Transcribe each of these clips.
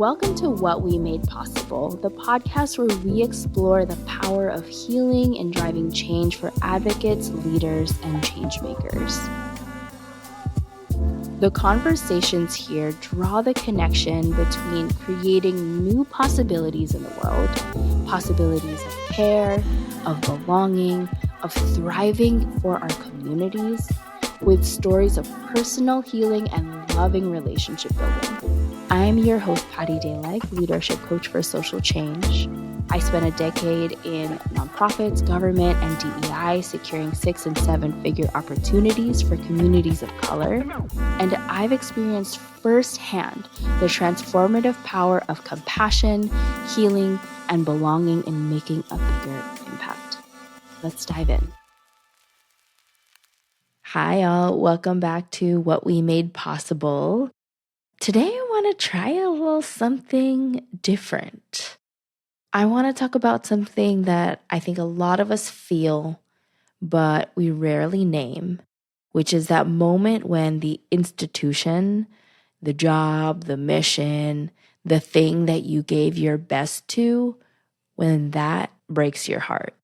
Welcome to What We Made Possible, the podcast where we explore the power of healing and driving change for advocates, leaders, and change makers. The conversations here draw the connection between creating new possibilities in the world, possibilities of care, of belonging, of thriving for our communities, with stories of personal healing and loving relationship building. I'm your host, Patty Daylight, leadership coach for social change. I spent a decade in nonprofits, government, and DEI, securing 6- and 7-figure opportunities for communities of color. And I've experienced firsthand the transformative power of compassion, healing, and belonging in making a bigger impact. Let's dive in. Hi, all. Welcome back to What We Made Possible. Today, I want to try a little something different. I want to talk about something that I think a lot of us feel, but we rarely name, which is that moment when the institution, the job, the mission, the thing that you gave your best to, when that breaks your heart.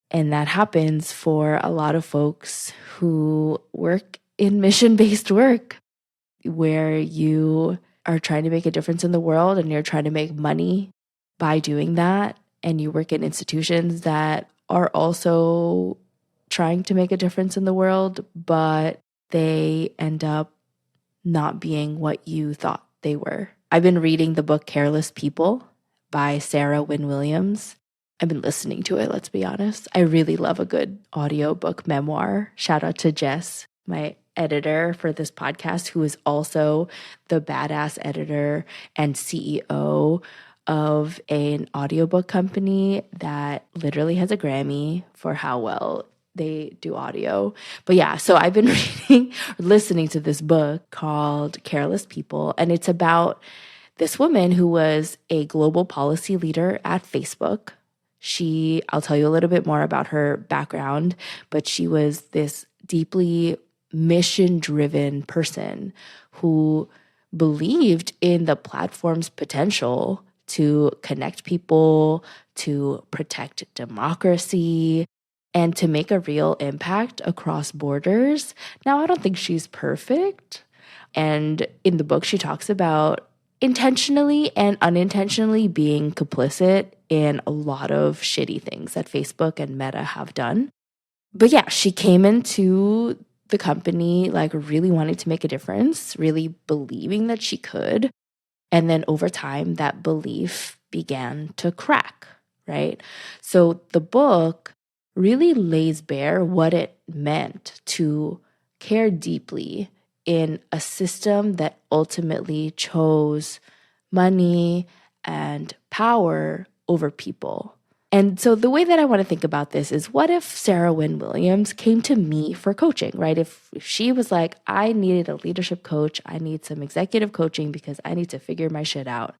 And that happens for a lot of folks who work in mission-based work, where you are trying to make a difference in the world and you're trying to make money by doing that. And you work in institutions that are also trying to make a difference in the world, but they end up not being what you thought they were. I've been reading the book Careless People by Sarah Wynn Williams. I've been listening to it, let's be honest. I really love a good audiobook memoir. Shout out to Jess, my editor for this podcast, who is also the badass editor and CEO of an audiobook company that literally has a Grammy for how well they do audio. But yeah, so I've been listening to this book called Careless People, and it's about this woman who was a global policy leader at Facebook. I'll tell you a little bit more about her background, but she was this deeply mission-driven person who believed in the platform's potential to connect people, to protect democracy, and to make a real impact across borders. Now, I don't think she's perfect. And in the book, she talks about intentionally and unintentionally being complicit in a lot of shitty things that Facebook and Meta have done. But yeah, she came into the company like really wanting to make a difference, really believing that she could. And then over time, that belief began to crack, right? So the book really lays bare what it meant to care deeply in a system that ultimately chose money and power over people. And so the way that I want to think about this is, what if Sarah Wynn Williams came to me for coaching, right? If she was like, I needed a leadership coach, I need some executive coaching because I need to figure my shit out.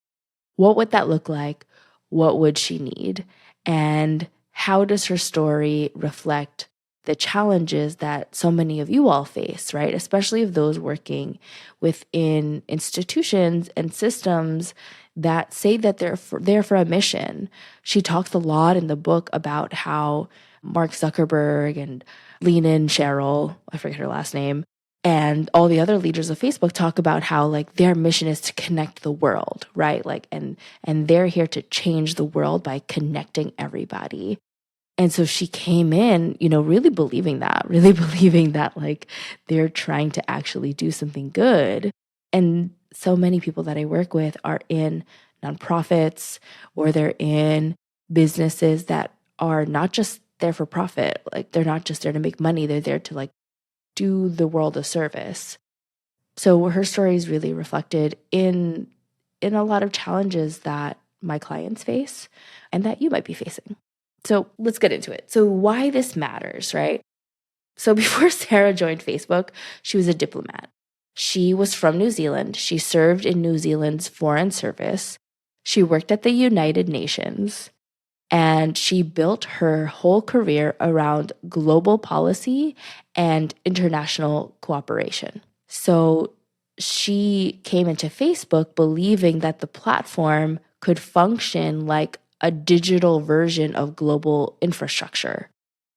What would that look like? What would she need? And how does her story reflect the challenges that so many of you all face, right? Especially of those working within institutions and systems that say that they're there for a mission. She talks a lot in the book about how Mark Zuckerberg and Lean Cheryl, I forget her last name, and all the other leaders of Facebook talk about how like their mission is to connect the world, right? Like, and they're here to change the world by connecting everybody. And so she came in, really believing that like they're trying to actually do something good. And so many people that I work with are in nonprofits or they're in businesses that are not just there for profit. Like they're not just there to make money. They're there to like do the world a service. So her story is really reflected in a lot of challenges that my clients face and that you might be facing. So let's get into it. So why this matters, right? So before Sarah joined Facebook, she was a diplomat. She was from New Zealand. She served in New Zealand's Foreign Service. She worked at the United Nations. And she built her whole career around global policy and international cooperation. So she came into Facebook believing that the platform could function like a digital version of global infrastructure,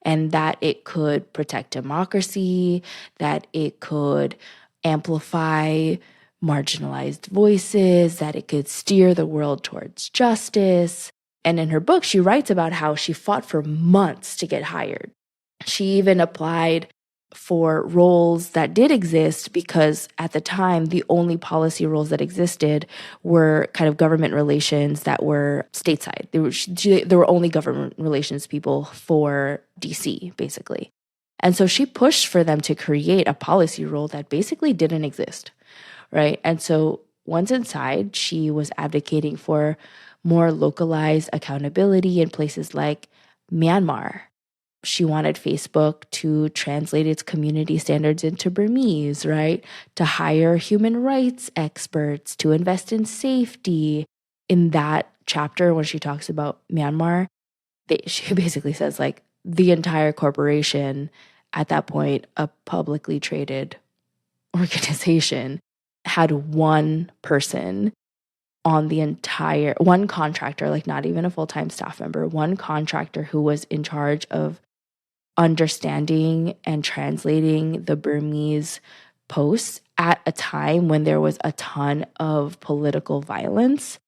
and that it could protect democracy, that it could amplify marginalized voices, that it could steer the world towards justice. And in her book, she writes about how she fought for months to get hired. She even applied for roles that did exist because at the time, the only policy roles that existed were kind of government relations that were stateside. There were only government relations people for DC, basically. And so she pushed for them to create a policy role that basically didn't exist, right? And so once inside, she was advocating for more localized accountability in places like Myanmar. She wanted Facebook to translate its community standards into Burmese, right? To hire human rights experts, to invest in safety. In that chapter, when she talks about Myanmar, she basically says like the entire corporation, at that point, a publicly traded organization, had one person on the entire, one contractor, like not even a full-time staff member, one contractor who was in charge of understanding and translating the Burmese posts at a time when there was a ton of political violence.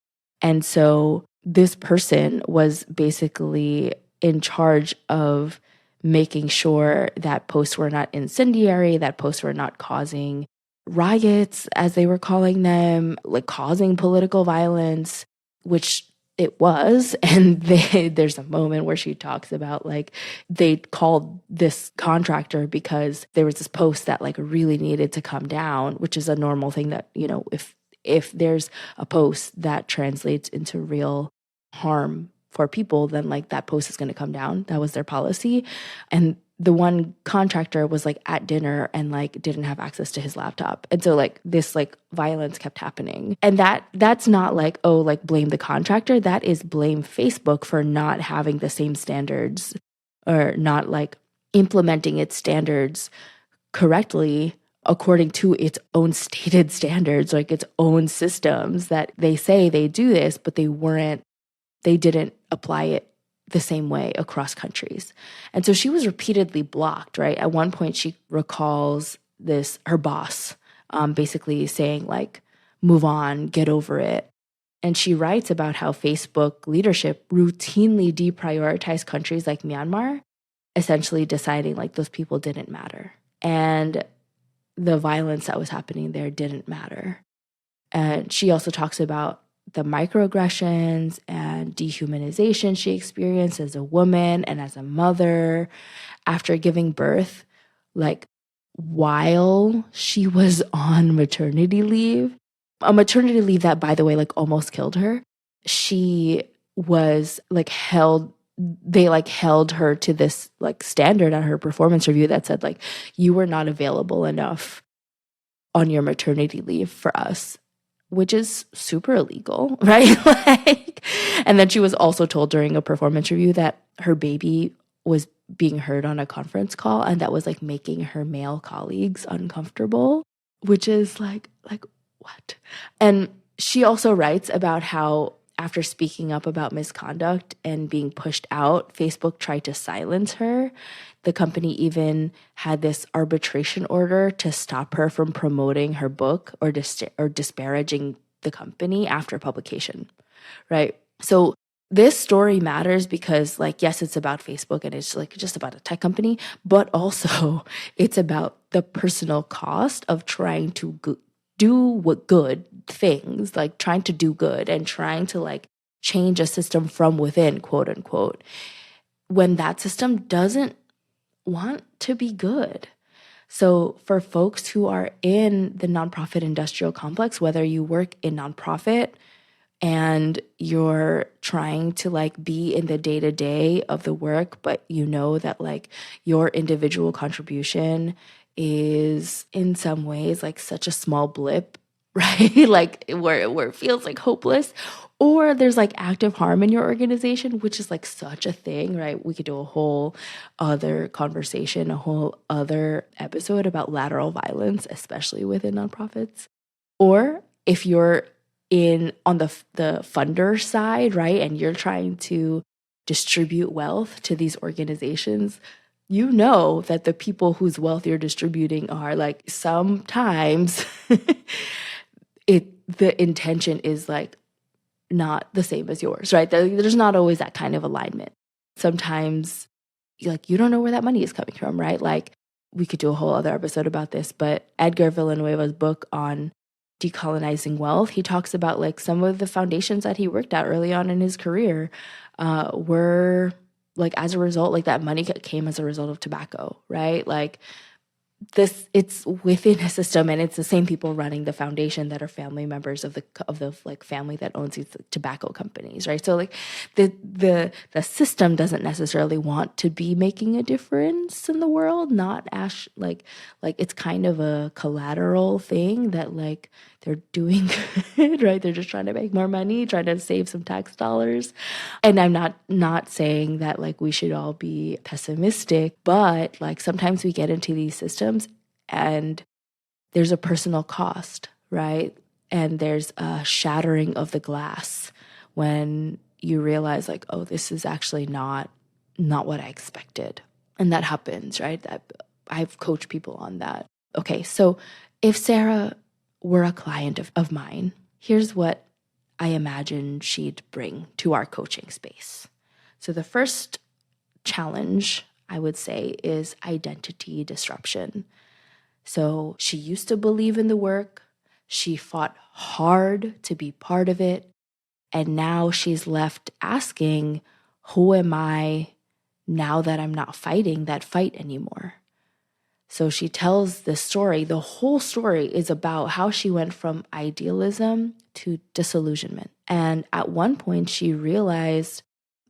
And so this person was basically in charge of making sure that posts were not incendiary, that posts were not causing riots, as they were calling them, like causing political violence, which it was. And there's a moment where she talks about like they called this contractor because there was this post that like really needed to come down, which is a normal thing that, you know, if there's a post that translates into real harm for people, then like that post is going to come down. That was their policy. And the one contractor was like at dinner and like didn't have access to his laptop. And so like this like violence kept happening. And that's not like, oh, like blame the contractor. That is blame Facebook for not having the same standards or not like implementing its standards correctly according to its own stated standards, like its own systems that they say they do this, but they didn't apply it the same way across countries. And so she was repeatedly blocked, right? At one point, she recalls her boss, basically saying like, move on, get over it. And she writes about how Facebook leadership routinely deprioritized countries like Myanmar, essentially deciding like those people didn't matter. And the violence that was happening there didn't matter. And she also talks about the microaggressions and dehumanization she experienced as a woman and as a mother after giving birth, like while she was on maternity leave, a maternity leave that, by the way, like almost killed her. She was like they like held her to this like standard at her performance review that said like, you were not available enough on your maternity leave for us, which is super illegal, right? And then she was also told during a performance review that her baby was being heard on a conference call and that was like making her male colleagues uncomfortable, which is like what? And she also writes about how after speaking up about misconduct and being pushed out, Facebook tried to silence her. The company even had this arbitration order to stop her from promoting her book or disparaging the company after publication, right? So this story matters because, like, yes, it's about Facebook and it's like just about a tech company, but also it's about the personal cost of trying to do good things, like trying to do good and trying to like change a system from within, quote unquote, when that system doesn't want to be good. So for folks who are in the nonprofit industrial complex, whether you work in nonprofit and you're trying to like be in the day-to-day of the work, but you know that like your individual contribution is in some ways like such a small blip, right? Like where it feels like hopeless, or there's like active harm in your organization, which is like such a thing, right? We could do a whole other conversation, a whole other episode about lateral violence, especially within nonprofits. Or if you're on the funder side, right, and you're trying to distribute wealth to these organizations, you know that the people whose wealth you're distributing are like, sometimes the intention is like not the same as yours, right? There's not always that kind of alignment. Sometimes you don't know where that money is coming from, right? Like, we could do a whole other episode about this, but Edgar Villanueva's book on decolonizing wealth, he talks about like some of the foundations that he worked at early on in his career were like as a result, like that money came as a result of tobacco, right? Like it's within a system, and it's the same people running the foundation that are family members of the like family that owns these tobacco companies, right? So like the system doesn't necessarily want to be making a difference in the world, not like it's kind of a collateral thing that like they're doing good, right? They're just trying to make more money, trying to save some tax dollars. And I'm not saying that like we should all be pessimistic, but like sometimes we get into these systems and there's a personal cost, right? And there's a shattering of the glass when you realize like, oh, this is actually not what I expected. And that happens, right? I've coached people on that. Okay, so if Sarah were a client of mine, here's what I imagine she'd bring to our coaching space. So the first challenge, I would say, is identity disruption. So she used to believe in the work. She fought hard to be part of it. And now she's left asking, who am I now that I'm not fighting that fight anymore? So she tells this story. The whole story is about how she went from idealism to disillusionment. And at one point, she realized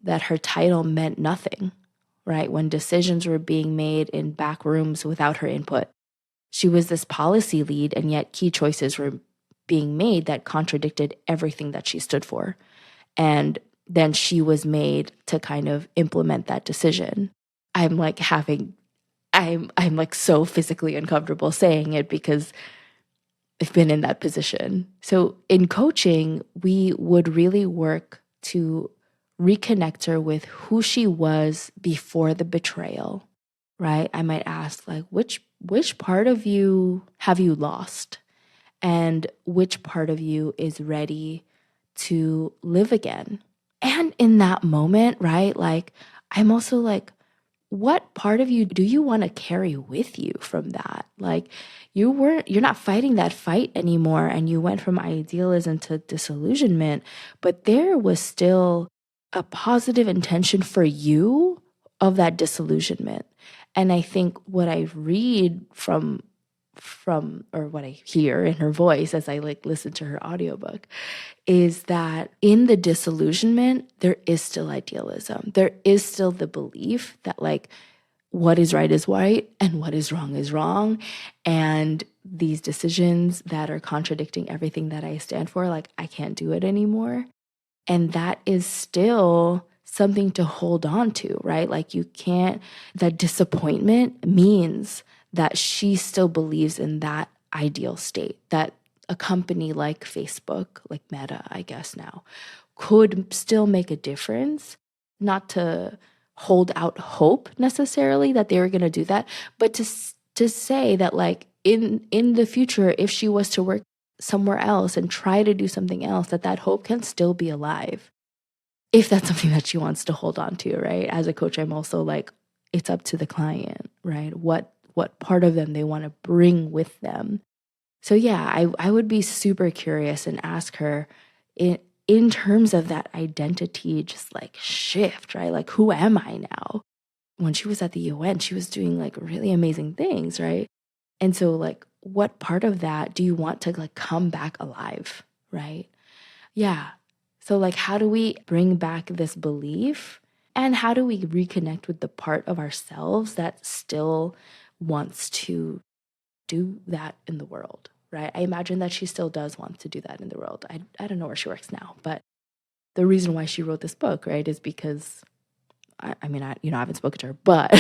that her title meant nothing, right? When decisions were being made in back rooms without her input. She was this policy lead, and yet key choices were being made that contradicted everything that she stood for. And then she was made to kind of implement that decision. I'm like so physically uncomfortable saying it because I've been in that position. So in coaching, we would really work to reconnect her with who she was before the betrayal, right? I might ask like, which part of you have you lost? And which part of you is ready to live again? And in that moment, right? Like, I'm also like, what part of you do you want to carry with you from that? Like, you're not fighting that fight anymore, and you went from idealism to disillusionment, but there was still a positive intention for you of that disillusionment. And I think what I read from or what I hear in her voice as I like listen to her audiobook is that in the disillusionment, there is still idealism. There is still the belief that like what is right is right and what is wrong. And these decisions that are contradicting everything that I stand for, like I can't do it anymore. And that is still something to hold on to, right? Like you can't, that disappointment means that she still believes in that ideal state, that a company like Facebook, like Meta, I guess now, could still make a difference, not to hold out hope necessarily that they were going to do that, but to say that like in the future, if she was to work somewhere else and try to do something else, that hope can still be alive. If that's something that she wants to hold on to, right? As a coach, I'm also like, it's up to the client, right? What part of them they want to bring with them. So yeah, I would be super curious and ask her in terms of that identity, just like shift, right? Like, who am I now? When she was at the UN, she was doing like really amazing things, right? And so like, what part of that do you want to like come back alive, right? Yeah. So like, how do we bring back this belief? And how do we reconnect with the part of ourselves that still wants to do that in the world, right? I imagine that she still does want to do that in the world. I don't know where she works now, but the reason why she wrote this book, right, is because, I haven't spoken to her, but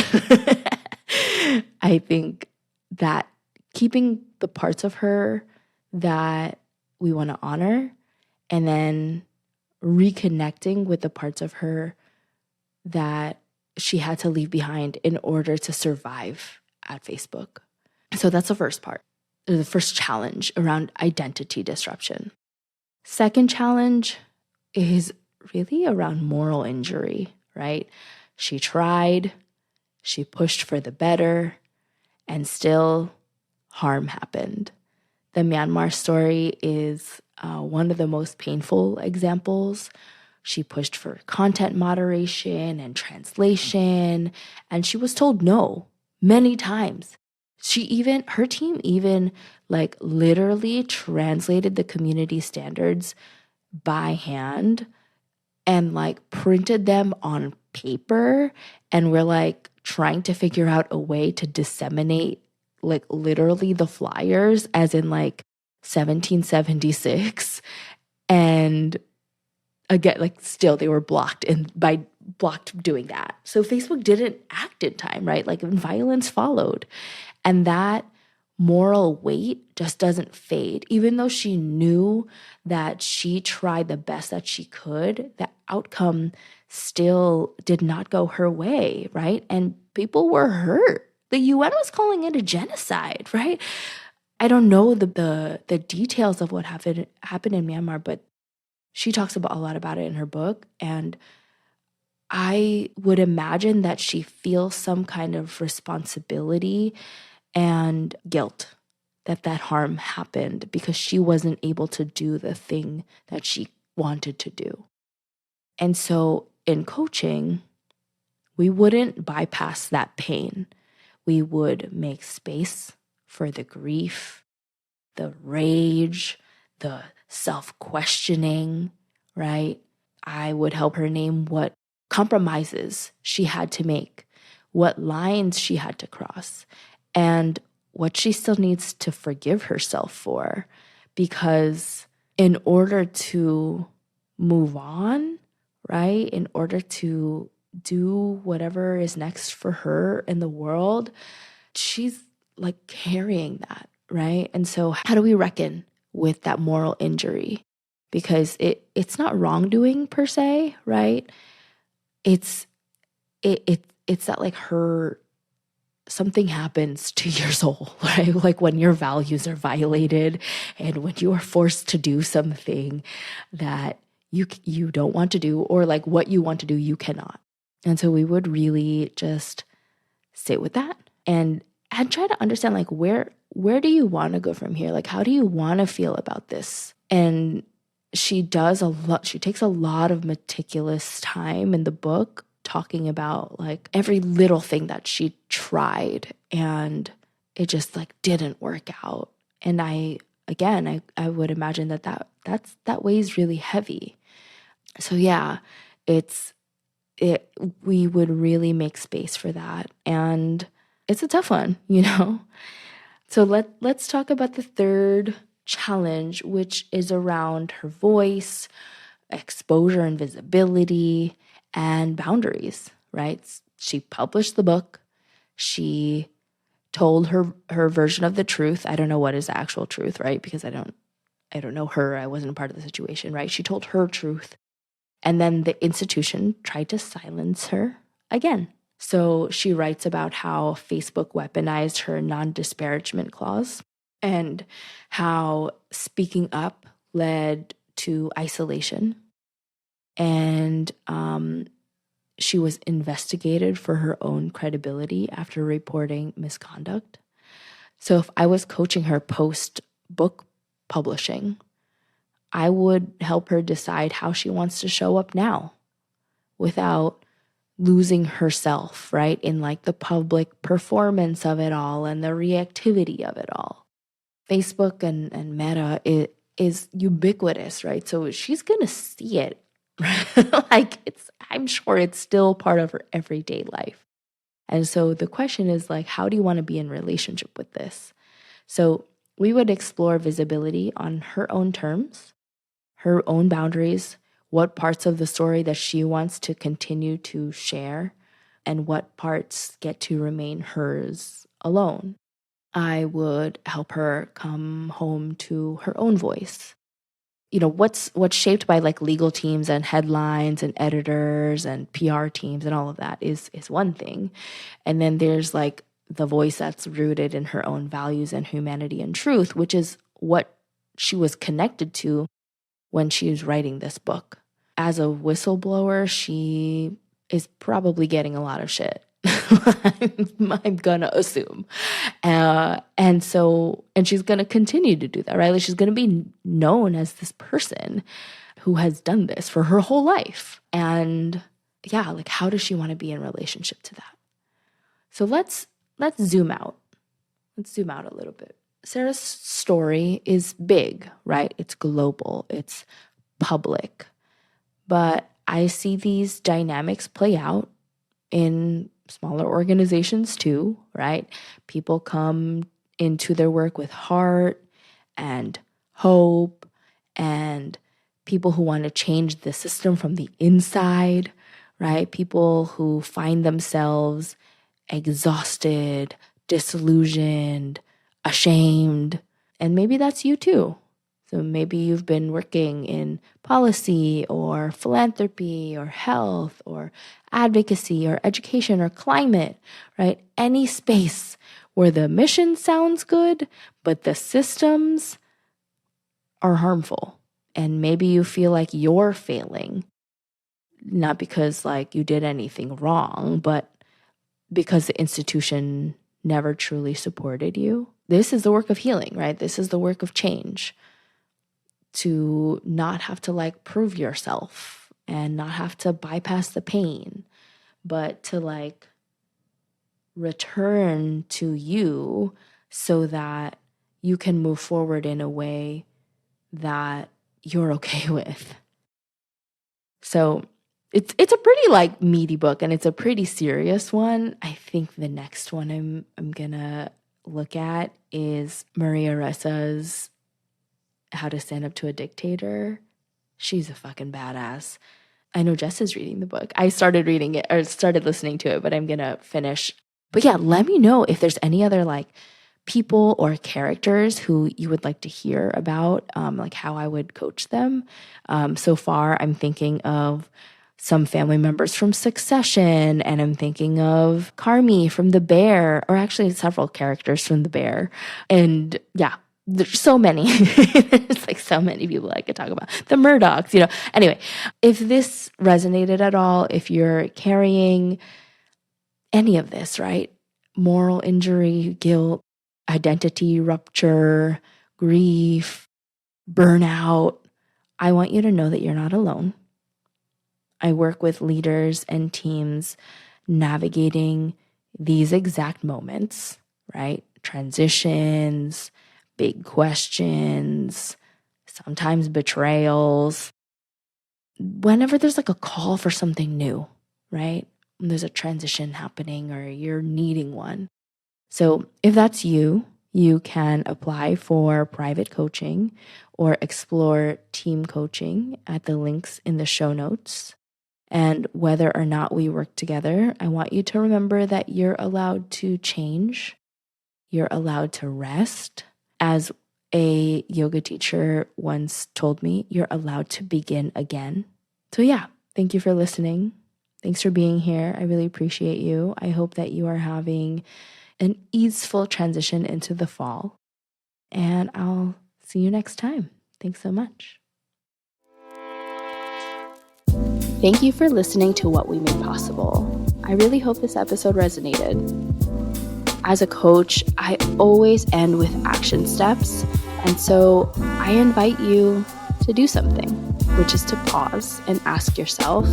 I think that keeping the parts of her that we want to honor, and then reconnecting with the parts of her that she had to leave behind in order to survive at Facebook. So that's the first part, the first challenge around identity disruption. Second challenge is really around moral injury, right? She tried, she pushed for the better, and still harm happened. The Myanmar story is one of the most painful examples. She pushed for content moderation and translation, and she was told no many times. Her team even like literally translated the community standards by hand and like printed them on paper, and we're like trying to figure out a way to disseminate like literally the flyers as in like 1776. And again, like still they were blocked doing that. So Facebook didn't act in time, right? Like violence followed. And that moral weight just doesn't fade. Even though she knew that she tried the best that she could, the outcome still did not go her way, right? And people were hurt. The UN was calling it a genocide, right? I don't know the details of what happened in Myanmar, but she talks about a lot about it in her book. And I would imagine that she feels some kind of responsibility and guilt that harm happened because she wasn't able to do the thing that she wanted to do. And so in coaching, we wouldn't bypass that pain. We would make space for the grief, the rage, the self-questioning, right? I would help her name what compromises she had to make, what lines she had to cross, and what she still needs to forgive herself for. Because in order to move on, right, in order to do whatever is next for her in the world, she's like carrying that, right? And so how do we reckon with that moral injury? Because it's not wrongdoing per se, right? It's that like something happens to your soul, right? Like when your values are violated and when you are forced to do something that you don't want to do, or like what you want to do, you cannot. And so we would really just sit with that and try to understand like where do you want to go from here? Like how do you want to feel about this? And she takes a lot of meticulous time in the book talking about like every little thing that she tried and it just like didn't work out. And I would imagine that weighs really heavy. So yeah, we would really make space for that. And it's a tough one, you know? So let's talk about the third challenge, which is around her voice, exposure and visibility, and boundaries, right? She published the book. She told her version of the truth. I don't know what is the actual truth, right? Because I don't know her. I wasn't a part of the situation, right? She told her truth. And then the institution tried to silence her again. So she writes about how Facebook weaponized her non-disparagement clause and how speaking up led to isolation. And she was investigated for her own credibility after reporting misconduct. So if I was coaching her post-book publishing, I would help her decide how she wants to show up now without losing herself, right, in like the public performance of it all and the reactivity of it all. Facebook and Meta is ubiquitous, right? So she's going to see it. I'm sure it's still part of her everyday life. And so the question is like, how do you want to be in relationship with this? So we would explore visibility on her own terms, her own boundaries, what parts of the story that she wants to continue to share, and what parts get to remain hers alone. I would help her come home to her own voice. What's shaped by like legal teams and headlines and editors and PR teams and all of that is one thing. And then there's like the voice that's rooted in her own values and humanity and truth, which is what she was connected to when she was writing this book. As a whistleblower, she is probably getting a lot of shit. I'm gonna assume. And she's gonna continue to do that, right? Like she's gonna be known as this person who has done this for her whole life. And yeah, like how does she want to be in relationship to that? So let's zoom out. Let's zoom out a little bit. Sarah's story is big, right? It's global, it's public. But I see these dynamics play out in smaller organizations too, right? People come into their work with heart and hope, and people who want to change the system from the inside, right? People who find themselves exhausted, disillusioned, ashamed. And maybe that's you too. So maybe you've been working in policy or philanthropy or health or advocacy or education or climate, right? Any space where the mission sounds good, but the systems are harmful. And maybe you feel like you're failing, not because like you did anything wrong, but because the institution never truly supported you. This is the work of healing, right? This is the work of change. To not have to like prove yourself and not have to bypass the pain, but to like return to you so that you can move forward in a way that you're okay with. So it's a pretty like meaty book, and it's a pretty serious one. I think the next one I'm gonna look at is Maria Ressa's How to Stand Up to a Dictator. She's a fucking badass. I know Jess is reading the book. I started reading it or started listening to it, but I'm gonna finish. But yeah, let me know if there's any other like people or characters who you would like to hear about, like how I would coach them. So far, I'm thinking of some family members from Succession, and I'm thinking of Carmi from The Bear, or actually several characters from The Bear. And yeah, there's so many. There's like so many people I could talk about. The Murdochs, Anyway, if this resonated at all, if you're carrying any of this, right? Moral injury, guilt, identity rupture, grief, burnout, I want you to know that you're not alone. I work with leaders and teams navigating these exact moments, right? Transitions, big questions, sometimes betrayals. Whenever there's like a call for something new, right? When there's a transition happening or you're needing one. So if that's you, you can apply for private coaching or explore team coaching at the links in the show notes. And whether or not we work together, I want you to remember that you're allowed to change. You're allowed to rest. As a yoga teacher once told me, you're allowed to begin again. So yeah, thank you for listening. Thanks for being here. I really appreciate you. I hope that you are having an easeful transition into the fall. And I'll see you next time. Thanks so much. Thank you for listening to What We Made Possible. I really hope this episode resonated. As a coach, I always end with action steps. And so I invite you to do something, which is to pause and ask yourself,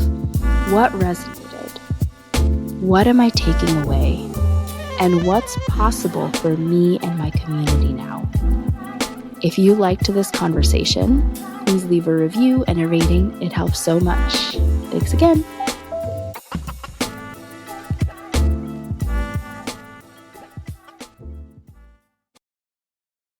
what resonated? What am I taking away? And what's possible for me and my community now? If you liked this conversation, please leave a review and a rating. It helps so much. Thanks again.